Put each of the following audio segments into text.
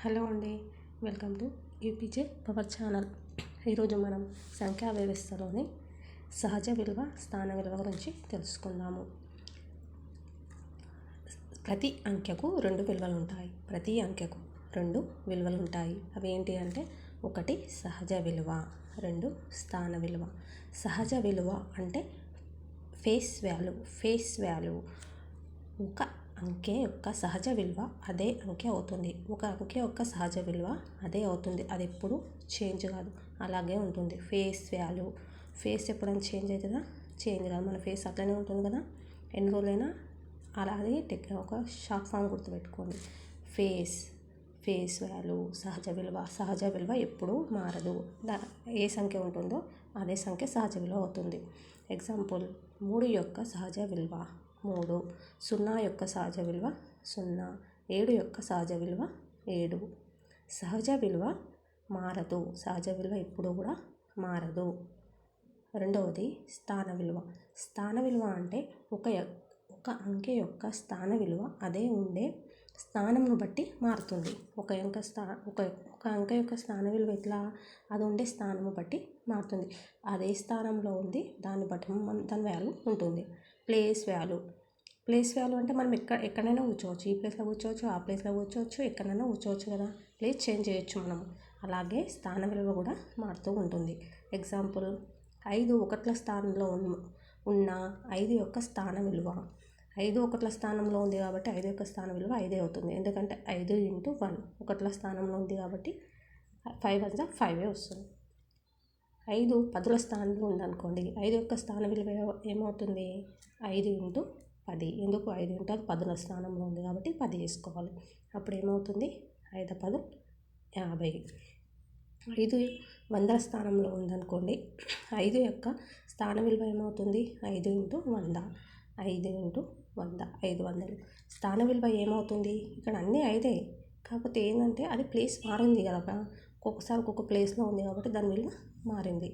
Hello అండి, welcome to యూపీజే power channel. ఈరోజు మనం సంఖ్యా వ్యవస్థలోని సహజ విలువ, స్థాన విలువ గురించి తెలుసుకుందాము. ప్రతి అంకెకు రెండు విలువలు ఉంటాయి. అవి ఏంటి అంటే, ఒకటి సహజ విలువ, రెండు స్థాన విలువ. సహజ విలువ అంటే ఫేస్ వాల్యూ. ఒక అంకె యొక్క సహజ విలువ అదే అంకె అవుతుంది. ఒక అంకె యొక్క సహజ విలువ అదే అవుతుంది. అది ఎప్పుడు చేంజ్ కాదు, అలాగే ఉంటుంది. ఫేస్ ఎప్పుడైనా చేంజ్ అవుతుందా? చేంజ్ కాదు. మన ఫేస్ అట్లనే ఉంటుంది కదా, ఎన్ని రోజులైనా. అలాగే ఒక షార్ట్ ఫామ్ గుర్తుపెట్టుకోండి. ఫేస్ వాల్యూ సహజ విలువ ఎప్పుడూ మారదు. ఏ సంఖ్య ఉంటుందో అదే సంఖ్య సహజ విలువ అవుతుంది. ఎగ్జాంపుల్, 3 యొక్క సహజ విలువ 3, 0 యొక్క సహజ విలువ 0, 7 యొక్క సహజ విలువ 7. సహజ విలువ మారదు. సహజ విలువ ఎప్పుడు కూడా మారదు. రెండవది స్థాన విలువ అంటే ఒక అంకె యొక్క స్థాన విలువ అదే ఉండే స్థానంను బట్టి మారుతుంది. ఒక అంకె యొక్క స్థాన విలువ ఎట్లా? అది ఉండే స్థానము బట్టి మారుతుంది. అదే స్థానంలో ఉంది, దాన్ని బట్టి దాని వాల్యూ ఉంటుంది. ప్లేస్ వాల్యూ అంటే మనం ఎక్కడైనా కూర్చోవచ్చు. ఈ ప్లేస్లో కూర్చోవచ్చు, ఆ ప్లేస్లో కూర్చోవచ్చు, ఎక్కడైనా కూర్చోవచ్చు కదా, ప్లేస్ చేంజ్ చేయొచ్చు మనం. అలాగే స్థాన విలువ కూడా మారుతూ ఉంటుంది. ఎగ్జాంపుల్, 5 ఒకట్ల స్థానంలో ఉన్న 5 యొక్క స్థాన విలువ. 5 ఒకట్ల స్థానంలో ఉంది కాబట్టి 5 యొక్క స్థాన విలువ 5 అవుతుంది. ఎందుకంటే 5 × 1 ఒకట్ల స్థానంలో ఉంది కాబట్టి 5 × 5 వస్తుంది. 5 పదుల స్థానంలో ఉందనుకోండి, 5 యొక్క స్థాన విలువ ఏమవుతుంది? 5 × 10. ఎందుకు? 5 × అది పదుల స్థానంలో ఉంది కాబట్టి 10 వేసుకోవాలి. అప్పుడు ఏమవుతుంది? 5 × 10 = 50. 5 వందల స్థానంలో ఉందనుకోండి, 5 యొక్క స్థాన విలువ ఏమవుతుంది? 5 × 100. 5 × 100 500. స్థాన విలువ ఏమవుతుంది? ఇక్కడ అన్నీ 5. కాకపోతే ఏంటంటే అది ప్లేస్ మారింది కదా, ఒక్కొక్కసారి ఒక్కొక్క ప్లేస్లో ఉంది కాబట్టి దాని విలువ మారింది.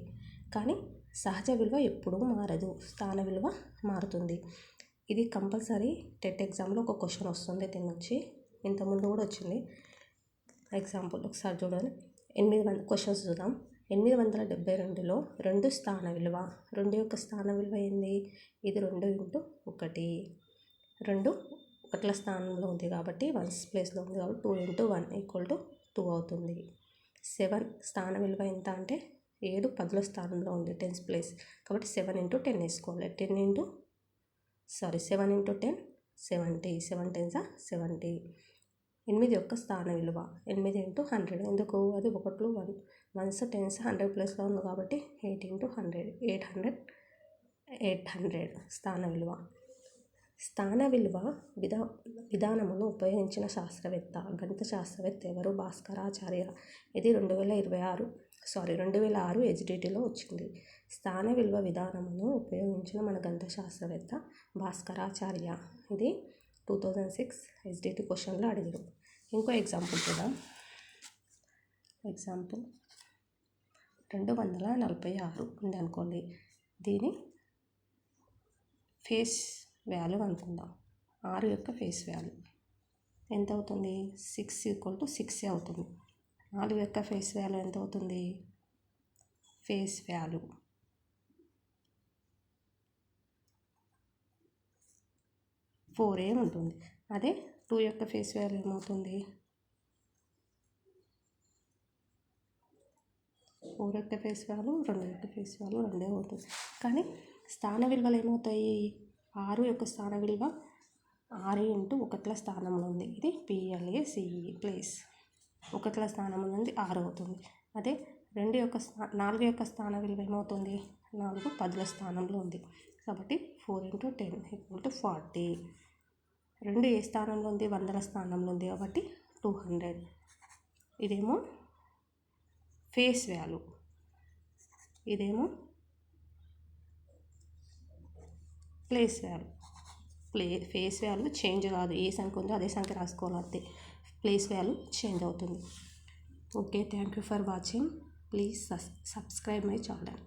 కానీ సహజ విలువ ఎప్పుడూ మారదు, స్థాన విలువ మారుతుంది. ఇది కంపల్సరీ టెట్ ఎగ్జామ్లో ఒక క్వశ్చన్ వస్తుంది దీని నుంచి. ఇంతకుముందు కూడా వచ్చింది. ఎగ్జాంపుల్ ఒకసారి చూడండి. క్వశ్చన్స్ చూద్దాం. 872లో 2 స్థాన విలువ. 2 యొక్క స్థాన విలువ ఏంది? ఇది 2 × 1. 2 ఒకట్ల స్థానంలో ఉంది కాబట్టి, వన్స్ ప్లేస్లో ఉంది కాబట్టి 2 × 1 = 2 అవుతుంది. 7 స్థాన విలువ ఎంత అంటే, 7 పదుల స్థానంలో ఉంది, 10th ప్లేస్ కాబట్టి 7 × 10 వేసుకోవాలి. 7 × 10 70. 7 × 10 = 70. 8 యొక్క స్థాన విలువ 8 × 100. ఎందుకు? అది ఒకట్లు వన్స్ టెన్స్ 100 ప్లేస్లో ఉంది కాబట్టి 8 × 100 800 స్థాన విలువ. స్థాన విలువ విధానమును ఉపయోగించిన గణిత శాస్త్రవేత్త ఎవరు? భాస్కరాచార్య. ఇది 2006 ఎస్జిటిలో వచ్చింది. స్థాన విలువ విధానమును ఉపయోగించిన మన గణిత శాస్త్రవేత్త భాస్కరాచార్య. ఇది 2006 ఎస్జిటి క్వశ్చన్లో అడిగారు. ఇంకో ఎగ్జాంపుల్ చూద్దాం. ఎగ్జాంపుల్, 246 ఉంది అనుకోండి. దీని ఫేస్ వాల్యూ అనుకుందాం. 6 యొక్క ఫేస్ వాల్యూ ఎంత అవుతుంది? 6 = 6 అవుతుంది. 4 యొక్క ఫేస్ వాల్యూ ఎంత అవుతుంది? ఫేస్ వాల్యూ 4 ఉంటుంది. అదే 2 యొక్క ఫేస్ వాల్యూ ఏమవుతుంది? 4 యొక్క ఫేస్ వాల్యూ 2 యొక్క ఫేస్ వాల్యూ 2 అవుతుంది. కానీ స్థాన విలువలు ఏమవుతాయి? 6 యొక్క స్థాన విలువ 6 × ఒకట్ల స్థానంలో ఉంది. ఇది PLACE ప్లేస్. ఒకట్ల స్థానంలో ఉంది 6 అవుతుంది. అదే 4 యొక్క స్థాన విలువ ఏమవుతుంది? 4 పదుల స్థానంలో ఉంది కాబట్టి 4 × 10 = 40. 2 ఏ స్థానంలో ఉంది? వందల స్థానంలో ఉంది కాబట్టి 200. ఇదేమో ఫేస్ వాల్యూ, ఇదేమో place value. Face value change కాదు, ఏ సంఖ్య ఉందో అదే సంఖ్య రాసుకోవాలి అంతే. ప్లేస్ వాల్యూ చేంజ్ అవుతుంది. Okay, thank you for watching. Please subscribe my channel.